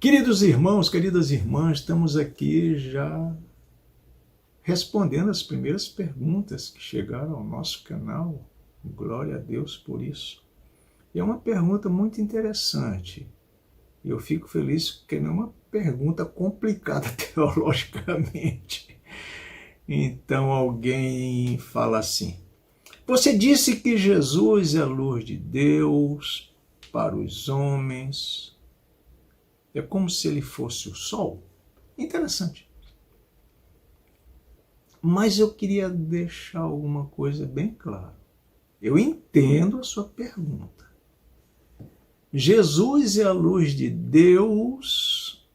Queridos irmãos, queridas irmãs, estamos aqui já respondendo as primeiras perguntas que chegaram ao nosso canal. Glória a Deus por isso. E é uma pergunta muito interessante. E eu fico feliz porque não é uma pergunta complicada teologicamente. Então alguém fala assim: você disse que Jesus é a luz de Deus para os homens. É como se ele fosse o sol. Interessante. Mas eu queria deixar alguma coisa bem clara. Eu entendo a sua pergunta. Jesus é a luz de Deus.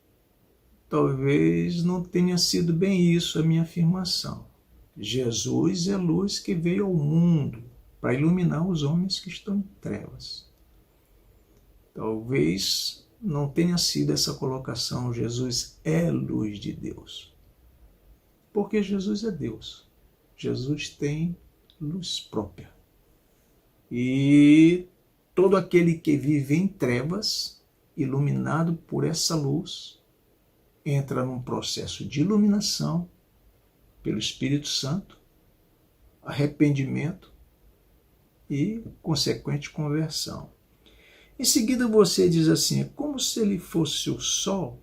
Talvez não tenha sido bem isso a minha afirmação. Jesus é a luz que veio ao mundo para iluminar os homens que estão em trevas. Talvez não tenha sido essa colocação, Jesus é luz de Deus. Porque Jesus é Deus. Jesus tem luz própria. E todo aquele que vive em trevas, iluminado por essa luz, entra num processo de iluminação pelo Espírito Santo, arrependimento e consequente conversão. Em seguida você diz assim, é como se ele fosse o sol.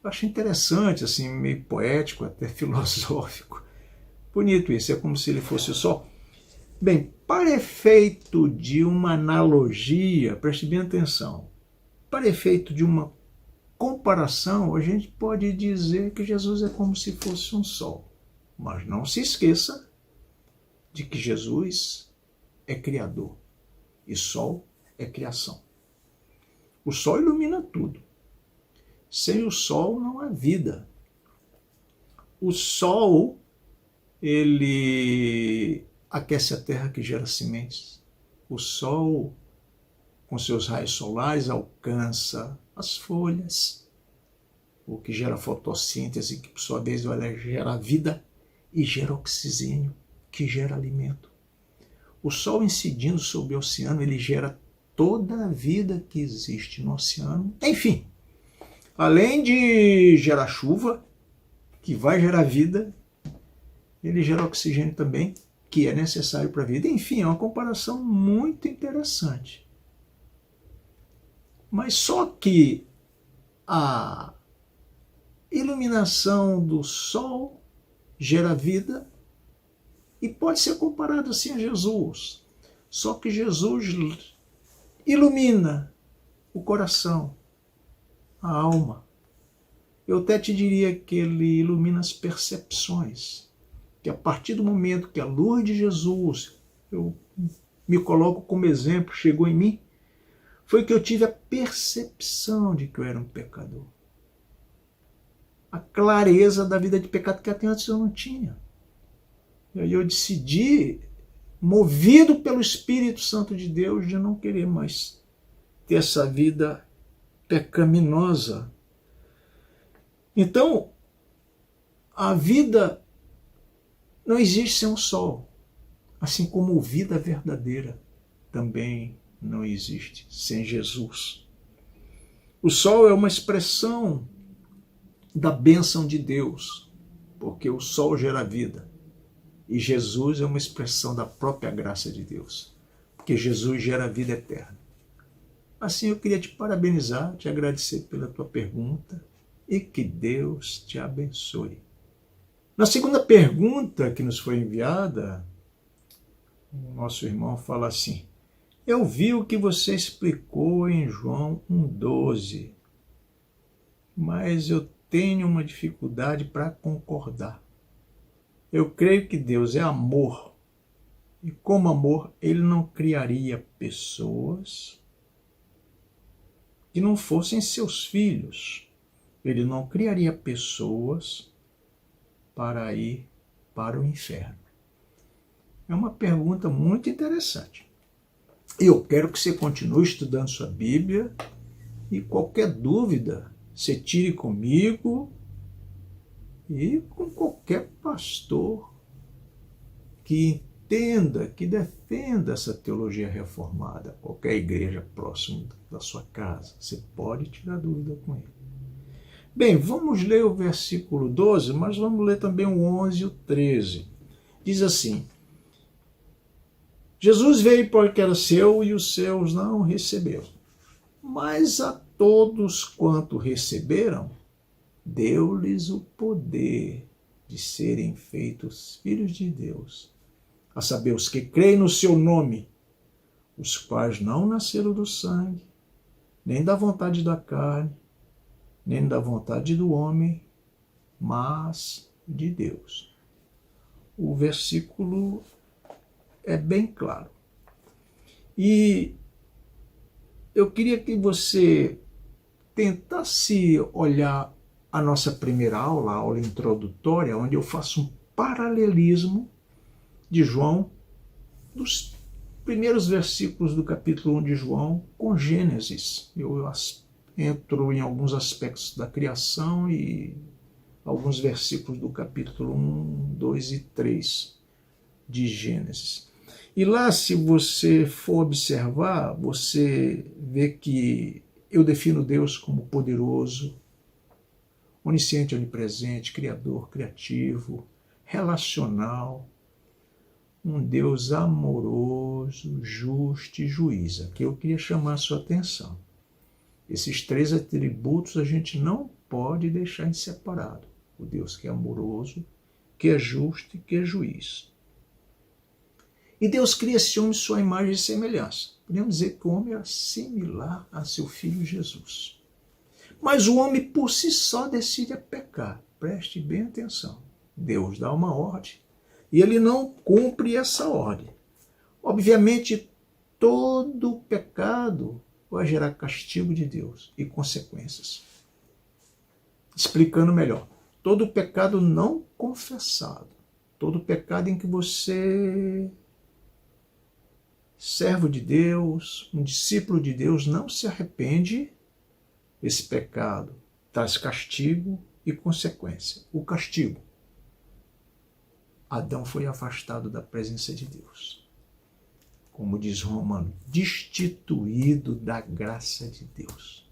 Eu acho interessante, assim, meio poético, até filosófico. Bonito isso, é como se ele fosse o sol. Bem, para efeito de uma analogia, preste bem atenção, para efeito de uma comparação, a gente pode dizer que Jesus é como se fosse um sol. Mas não se esqueça de que Jesus é Criador e sol é criação. O sol ilumina tudo. Sem o sol não há vida. O sol, ele aquece a terra que gera sementes. O sol, com seus raios solares, alcança as folhas, o que gera fotossíntese, que por sua vez vai gerar vida e gera oxigênio, que gera alimento. O sol incidindo sobre o oceano, ele gera toda a vida que existe no oceano. Enfim, além de gerar chuva, que vai gerar vida, ele gera oxigênio também, que é necessário para a vida. Enfim, é uma comparação muito interessante. Mas só que a iluminação do sol gera vida e pode ser comparado assim a Jesus. Só que Jesus ilumina o coração, a alma. Eu até te diria que ele ilumina as percepções. Que a partir do momento que a luz de Jesus, eu me coloco como exemplo, chegou em mim, foi que eu tive a percepção de que eu era um pecador. A clareza da vida de pecado que até antes eu não tinha. E aí eu decidi, movido pelo Espírito Santo de Deus, de não querer mais ter essa vida pecaminosa. Então, a vida não existe sem o sol, assim como vida verdadeira também não existe sem Jesus. O sol é uma expressão da bênção de Deus, porque o sol gera vida. E Jesus é uma expressão da própria graça de Deus, porque Jesus gera vida eterna. Assim eu queria te parabenizar, te agradecer pela tua pergunta e que Deus te abençoe. Na segunda pergunta que nos foi enviada, o nosso irmão fala assim: eu vi o que você explicou em João 1,12, mas eu tenho uma dificuldade para concordar. Eu creio que Deus é amor, e como amor, ele não criaria pessoas que não fossem seus filhos. Ele não criaria pessoas para ir para o inferno. É uma pergunta muito interessante. Eu quero que você continue estudando sua Bíblia e qualquer dúvida, você tire comigo e com qualquer pastor que que defenda essa teologia reformada, qualquer igreja próxima da sua casa. Você pode tirar dúvida com ele. Bem, vamos ler o versículo 12, mas vamos ler também o 11 e o 13. Diz assim: Jesus veio porque era seu e os seus não receberam. Mas a todos quanto receberam, deu-lhes o poder de serem feitos filhos de Deus, a saber, os que creem no seu nome, os quais não nasceram do sangue, nem da vontade da carne, nem da vontade do homem, mas de Deus. O versículo é bem claro. E eu queria que você tentasse olhar a nossa primeira aula, a aula introdutória, onde eu faço um paralelismo de João, dos primeiros versículos do capítulo 1 de João, com Gênesis. Eu entro em alguns aspectos da criação e alguns versículos do capítulo 1, 2 e 3 de Gênesis. E lá, se você for observar, você vê que eu defino Deus como poderoso, onisciente, onipresente, criador, criativo, relacional, um Deus amoroso, justo e juiz. Aqui eu queria chamar a sua atenção. Esses três atributos a gente não pode deixar em separado. O Deus que é amoroso, que é justo e que é juiz. E Deus cria esse homem sua imagem e semelhança. Podemos dizer que o homem era similar a seu filho Jesus. Mas o homem por si só decide pecar. Preste bem atenção. Deus dá uma ordem e ele não cumpre essa ordem. Obviamente, todo pecado vai gerar castigo de Deus e consequências. Explicando melhor, todo pecado não confessado, todo pecado em que você, servo de Deus, um discípulo de Deus, não se arrepende, esse pecado traz castigo e consequência. O castigo: Adão foi afastado da presença de Deus. Como diz Romano, destituído da graça de Deus.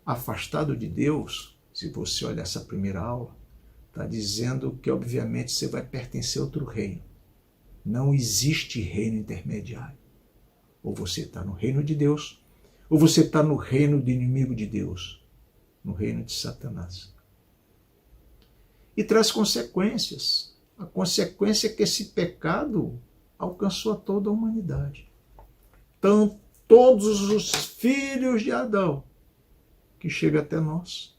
Afastado de Deus, se você olhar essa primeira aula, está dizendo que obviamente você vai pertencer a outro reino. Não existe reino intermediário. Ou você está no reino de Deus, ou você está no reino do inimigo de Deus, no reino de Satanás. E traz consequências. A consequência é que esse pecado alcançou a toda a humanidade. Então, todos os filhos de Adão que chegam até nós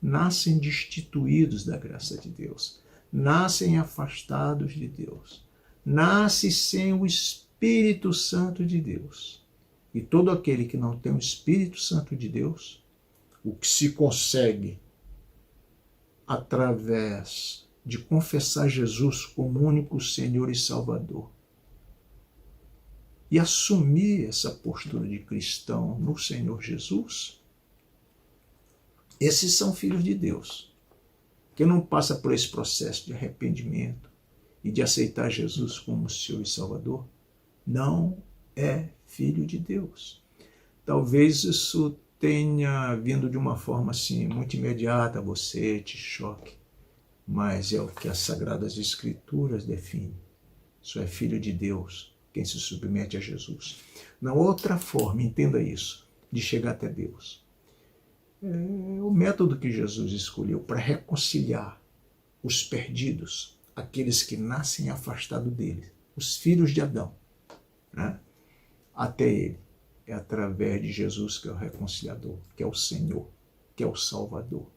nascem destituídos da graça de Deus, nascem afastados de Deus, nascem sem o Espírito Santo de Deus. E todo aquele que não tem o Espírito Santo de Deus, o que se consegue através de confessar Jesus como único Senhor e Salvador e assumir essa postura de cristão no Senhor Jesus, esses são filhos de Deus. Quem não passa por esse processo de arrependimento e de aceitar Jesus como Senhor e Salvador, não é filho de Deus. Talvez isso tenha vindo de uma forma assim muito imediata a você, te choque, mas é o que as Sagradas Escrituras definem. Só é filho de Deus quem se submete a Jesus. Na outra forma, entenda isso, de chegar até Deus. É o método que Jesus escolheu para reconciliar os perdidos, aqueles que nascem afastados dele, os filhos de Adão, né? Até ele. É através de Jesus que é o reconciliador, que é o Senhor, que é o Salvador,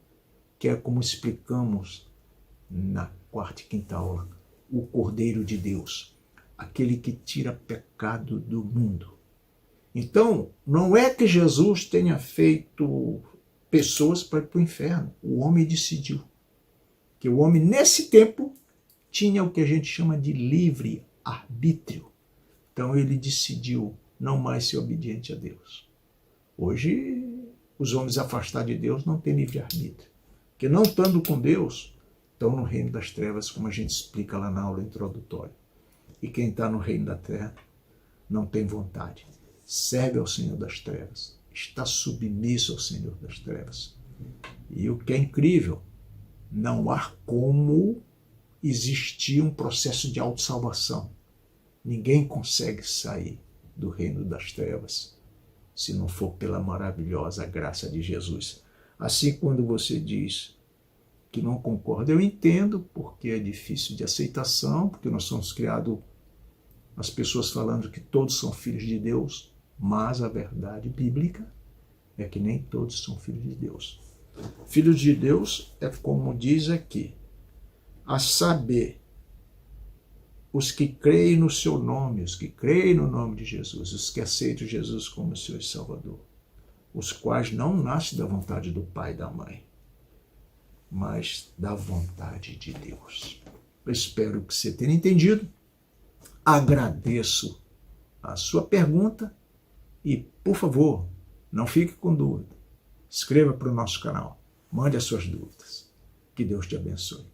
que é, como explicamos na quarta e quinta aula, o Cordeiro de Deus, aquele que tira pecado do mundo. Então, não é que Jesus tenha feito pessoas para ir para o inferno. O homem decidiu. Que o homem, nesse tempo, tinha o que a gente chama de livre arbítrio. Então, ele decidiu não mais ser obediente a Deus. Hoje, os homens afastados de Deus não têm livre arbítrio. Porque não estando com Deus, estão no reino das trevas, como a gente explica lá na aula introdutória. E quem está no reino da terra não tem vontade. Serve ao Senhor das trevas. Está submisso ao Senhor das trevas. E o que é incrível, não há como existir um processo de autossalvação. Ninguém consegue sair do reino das trevas se não for pela maravilhosa graça de Jesus. Assim, quando você diz que não concorda, eu entendo, porque é difícil de aceitação, porque nós somos criados, as pessoas falando que todos são filhos de Deus, mas a verdade bíblica é que nem todos são filhos de Deus. Filhos de Deus é como diz aqui, a saber, os que creem no seu nome, os que creem no nome de Jesus, os que aceitam Jesus como seu e Salvador, os quais não nascem da vontade do pai e da mãe, mas da vontade de Deus. Eu espero que você tenha entendido. Agradeço a sua pergunta e, por favor, não fique com dúvida. Inscreva para o nosso canal. Mande as suas dúvidas. Que Deus te abençoe.